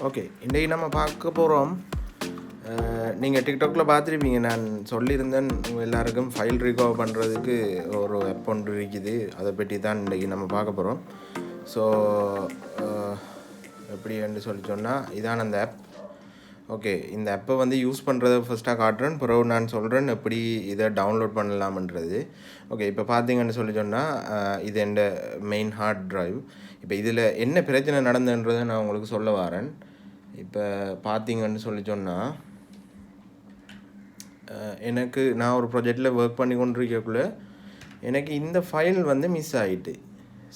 Okay, இன்றைக்கி நம்ம பார்க்க போகிறோம். நீங்கள் டிக்டாக்ல பார்த்துருப்பீங்க, நான் சொல்லியிருந்தேன் எல்லாருக்கும் ஃபைல் ரிகவர் பண்ணுறதுக்கு ஒரு ஆப் ஒன்று இருக்குது. அதை பற்றி தான் இன்றைக்கி நம்ம பார்க்க போகிறோம். ஸோ எப்படின்னு சொன்னால் இதான் அந்த ஆப். ஓகே, இந்த ஆப்பை வந்து யூஸ் பண்ணுறதை ஃபஸ்ட்டாக காட்டுறேன், பிறகு நான் சொல்கிறேன் எப்படி இதை டவுன்லோட் பண்ணலாம்ன்றது. ஓகே, இப்போ பார்த்தீங்கன்னு சொன்னால் இது என் மெயின் ஹார்ட் ட்ரைவ். இப்போ இதில் என்ன பிரச்சனை நடந்துன்றதை நான் உங்களுக்கு சொல்ல வரேன். இப்போ பார்த்தீங்கன்னு சொன்னால் எனக்கு நான் ஒரு ப்ராஜெக்டில் ஒர்க் பண்ணி கொண்டிருக்கக்குள்ள எனக்கு இந்த ஃபைல் வந்து மிஸ் ஆகிட்டு.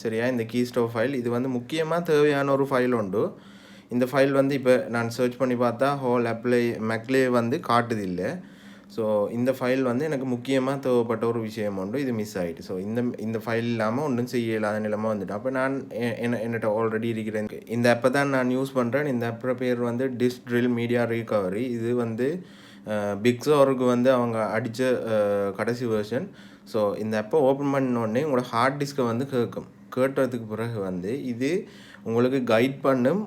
சரியா, இந்த கீஸ்டோவ் ஃபைல் இது வந்து முக்கியமாக தேவையான ஒரு ஃபைல் உண்டு. இந்த ஃபைல் வந்து இப்போ நான் சர்ச் பண்ணி பார்த்தா ஹோல் மேக்லே வந்து காட்டுது இல்லை. ஸோ இந்த ஃபைல் வந்து எனக்கு முக்கியமாக தேவைப்பட்ட ஒரு விஷயம் உண்டு, இது மிஸ் ஆகிட்டு. ஸோ இந்த ஃபைல் இல்லாமல் ஒன்றும் செய்ய இல்லாத நிலைமை வந்துட்டு அப்போ நான் என்னட்ட ஆல்ரெடி இருக்கிறேன். இந்த ஆப்பை தான் நான் யூஸ் பண்ணுறேன். இந்த ஆப்போட பேர் வந்து டிஸ்ட்ரில் மீடியா ரிகவரி. இது வந்து பிக்ஸோருக்கு வந்து அவங்க அடித்த கடைசி வெர்ஷன். ஸோ இந்த ஆப்பை ஓப்பன் பண்ணோடனே உங்களோட ஹார்ட் டிஸ்கை வந்து கேட்டதுக்கு பிறகு வந்து இது உங்களுக்கு கைட் பண்ணும்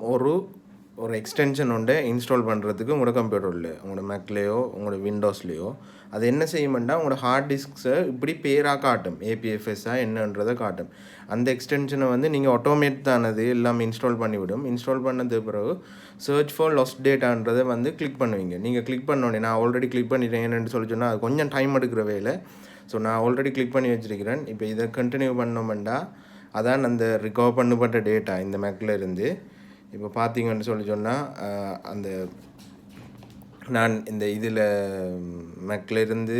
ஒரு எக்ஸ்டென்ஷன் ஒன்று இன்ஸ்டால் பண்ணுறதுக்கு உங்களோட கம்ப்யூட்டரில், உங்களோட மேக்லேயோ உங்களோட விண்டோஸ்லேயோ அது என்ன செய்யுமெண்டா உங்களோட ஹார்ட் டிஸ்க்ஸை இப்படி பேராக காட்டும், ஏபிஎஃப்எஸ்ஸாக என்னன்றதை காட்டும். அந்த எக்ஸ்டென்ஷனை வந்து நீங்கள் ஆட்டோமேட் தானது எல்லாமே இன்ஸ்டால் பண்ணிவிடும். இன்ஸ்டால் பண்ணது பிறகு சர்ச் ஃபார் லாஸ்ட் டேட்டான்றதை வந்து கிளிக் பண்ணுவீங்க. நீங்கள் கிளிக் பண்ணோடனே நான் ஆல்ரெடி கிளிக் பண்ணிட்டேன்னு சொல்லி சொன்னால் அது கொஞ்சம் டைம் எடுக்கிற வேலை. ஸோ நான் ஆல்ரெடி கிளிக் பண்ணி வச்சுருக்கிறேன். இப்போ இதை கண்டினியூ பண்ணோம்னா அதான் அந்த ரிகவர் பண்ணப்பட்ட டேட்டா இந்த மேக்கில் இருந்து. இப்போ பார்த்தீங்கன்னு சொன்னால் அந்த நான் இந்த இதில் மேக்கில் இருந்து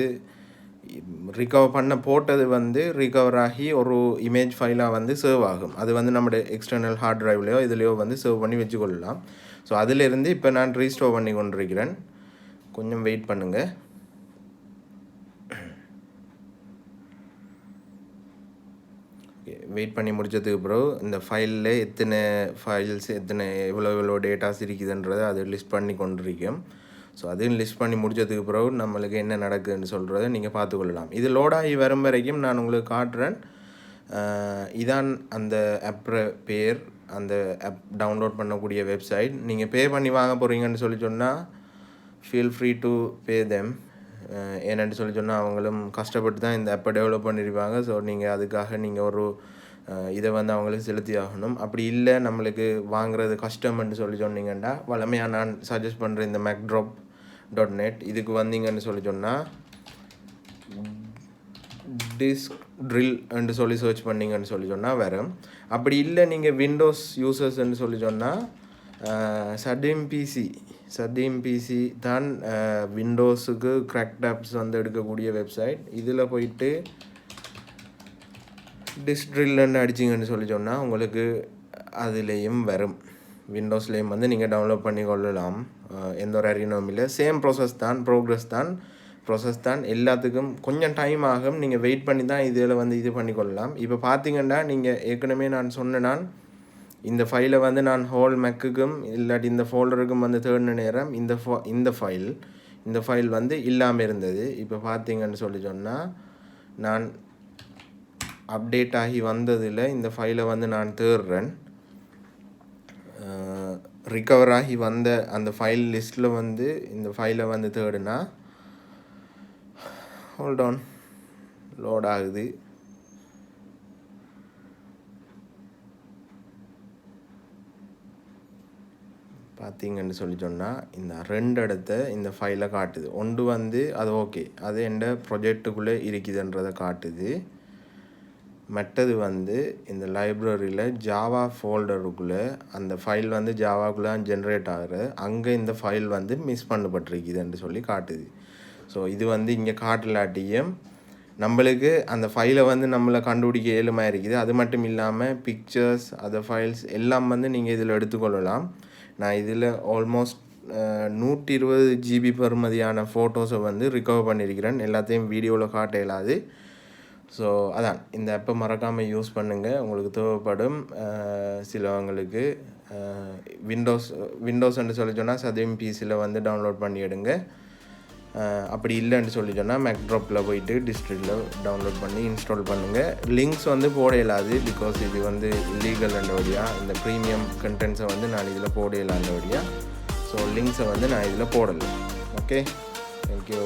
ரிகவர் பண்ண போட்டது வந்து ரிகவர் ஆகி ஒரு இமேஜ் ஃபைலாக வந்து சேவ் ஆகும். அது வந்து நம்மளோட எக்ஸ்டர்னல் ஹார்ட் ட்ரைவ்லையோ இதுலேயோ வந்து சேவ் பண்ணி வச்சுக்கொள்ளலாம். ஸோ அதிலிருந்து இப்போ நான் ரீஸ்டோர் பண்ணி கொண்டிருக்கிறேன். கொஞ்சம் வெயிட் பண்ணுங்கள். வெயிட் பண்ணி முடித்ததுக்கு பிறகு இந்த ஃபைலில் எத்தனை ஃபைல்ஸ் எவ்வளோ டேட்டாஸ் இருக்குதுன்றதை அது லிஸ்ட் பண்ணி கொண்டிருக்கோம். ஸோ அதையும் லிஸ்ட் பண்ணி முடித்ததுக்கு பிறகு நம்மளுக்கு என்ன நடக்குதுன்னு சொல்கிறத நீங்கள் பார்த்துக்கொள்ளலாம். இது லோடாகி வரும் வரைக்கும் நான் உங்களுக்கு காட்டுறேன். இதான் அந்த ஆப்பை பேர், அந்த ஆப் டவுன்லோட் பண்ணக்கூடிய வெப்சைட். நீங்கள் பே பண்ணி வாங்க போகிறீங்கன்னு சொன்னால் feel free to pay them. ஏன்னு சொன்னால் அவங்களும் கஷ்டப்பட்டு தான் இந்த ஆப்பை டெவலப் பண்ணியிருப்பாங்க. ஸோ நீங்கள் அதுக்காக நீங்கள் ஒரு இதை வந்து அவங்களுக்கு செலுத்தி ஆகணும். அப்படி இல்லை நம்மளுக்கு வாங்குறது கஷ்டம்னு சொன்னீங்கன்னா வளமையாக நான் சஜஸ்ட் பண்ணுற இந்த macdrop.net இதுக்கு வந்தீங்கன்னு சொன்னால் டிஸ்க் ட்ரில்ன்னு சர்ச் பண்ணிங்கன்னு சொன்னால் வரும். அப்படி இல்லை நீங்கள் விண்டோஸ் யூசர்ஸ்ன்னு சொன்னால் சடீம் பிசி தான் விண்டோஸுக்கு கிராக்ட் ஆப்ஸ் வந்து எடுக்கக்கூடிய வெப்சைட். இதில் போயிட்டு டிஸ்ட்ரில்ன்னு அடிச்சிங்கன்னு சொன்னால் உங்களுக்கு அதுலேயும் வரும். விண்டோஸ்லேயும் வந்து நீங்கள் டவுன்லோட் பண்ணி கொள்ளலாம். எந்த ஒரு அறியணும் இல்லை. சேம் ப்ராசஸ் தான் எல்லாத்துக்கும் கொஞ்சம் டைம் ஆகும். நீங்கள் வெயிட் பண்ணி தான் இதில் வந்து இது பண்ணிக்கொள்ளலாம். இப்போ பார்த்தீங்கன்னா நீங்கள் ஏற்கனவே நான் சொன்னேன் இந்த ஃபைலை வந்து நான் ஹோல் மேக்குக்கும் இல்லாட்டி இந்த ஃபோல்டருக்கும் வந்து தேடின நேரம் இந்த ஃபைல் வந்து இல்லாமல் இருந்தது. இப்போ பார்த்தீங்கன்னு சொன்னால் நான் அப்டேட் ஆகி வந்ததில் இந்த ஃபைலை வந்து நான் தேடுறேன். ரிகவர் ஆகி வந்த அந்த ஃபைல் லிஸ்ட்டில் வந்து இந்த ஃபைலை வந்து தேடுனா ஹோல்ட் ஆன், லோட் ஆகுது. பார்த்தீங்கன்னு சொன்னால் இந்த 2 இடத்த இந்த ஃபைலை காட்டுது. ஒன்று வந்து அது ஓகே, அது எந்த ப்ரொஜெக்டுக்குள்ளே இருக்குதுன்றதை காட்டுது. மற்றது வந்து இந்த லைப்ரரியில் ஜாவா ஃபோல்டருக்குள்ளே அந்த ஃபைல் வந்து ஜாவாக்குள்ளே ஜென்ரேட் ஆகிற அங்கே இந்த ஃபைல் வந்து மிஸ் பண்ணப்பட்டிருக்குதுன்னு சொல்லி காட்டுது. ஸோ இது வந்து இங்கே காட்டலாட்டியும் நம்மளுக்கு அந்த ஃபைலை வந்து நம்மளை கண்டுபிடிக்க இயலுமா இருக்குது. அது மட்டும் இல்லாமல் பிக்சர்ஸ் அதர் ஃபைல்ஸ் எல்லாம் வந்து நீங்கள் இதில் எடுத்துக்கொள்ளலாம். நான் இதில் ஆல்மோஸ்ட் 120 GB பெறுமதியான ஃபோட்டோஸை வந்து ரிகவர் பண்ணியிருக்கிறேன். எல்லாத்தையும் வீடியோவில் காட்ட இயலாது. ஸோ அதான் இந்த ஆப்பை மறக்காமல் யூஸ் பண்ணுங்கள். உங்களுக்கு தேவைப்படும் சிலவங்களுக்கு விண்டோஸ்ன்னு சொல்லி சொன்னால் சதீம் பிசியில் வந்து டவுன்லோட் பண்ணி எடுங்க. அப்படி இல்லைன்னு சொல்லி சொன்னால் மேக்ட்ராப்பில் போயிட்டு டிஸ்ட்ரிக்டில் டவுன்லோட் பண்ணி இன்ஸ்டால் பண்ணுங்கள். லிங்க்ஸ் வந்து போட இயலாது, பிகாஸ் இது வந்து இல்லீகல் வழியாக இந்த ப்ரீமியம் கண்டென்ட்ஸை வந்து நான் இதில் போட இயலாத வழியாக. ஸோ லிங்க்ஸை வந்து நான் இதில் போடலை. Okay, thank you.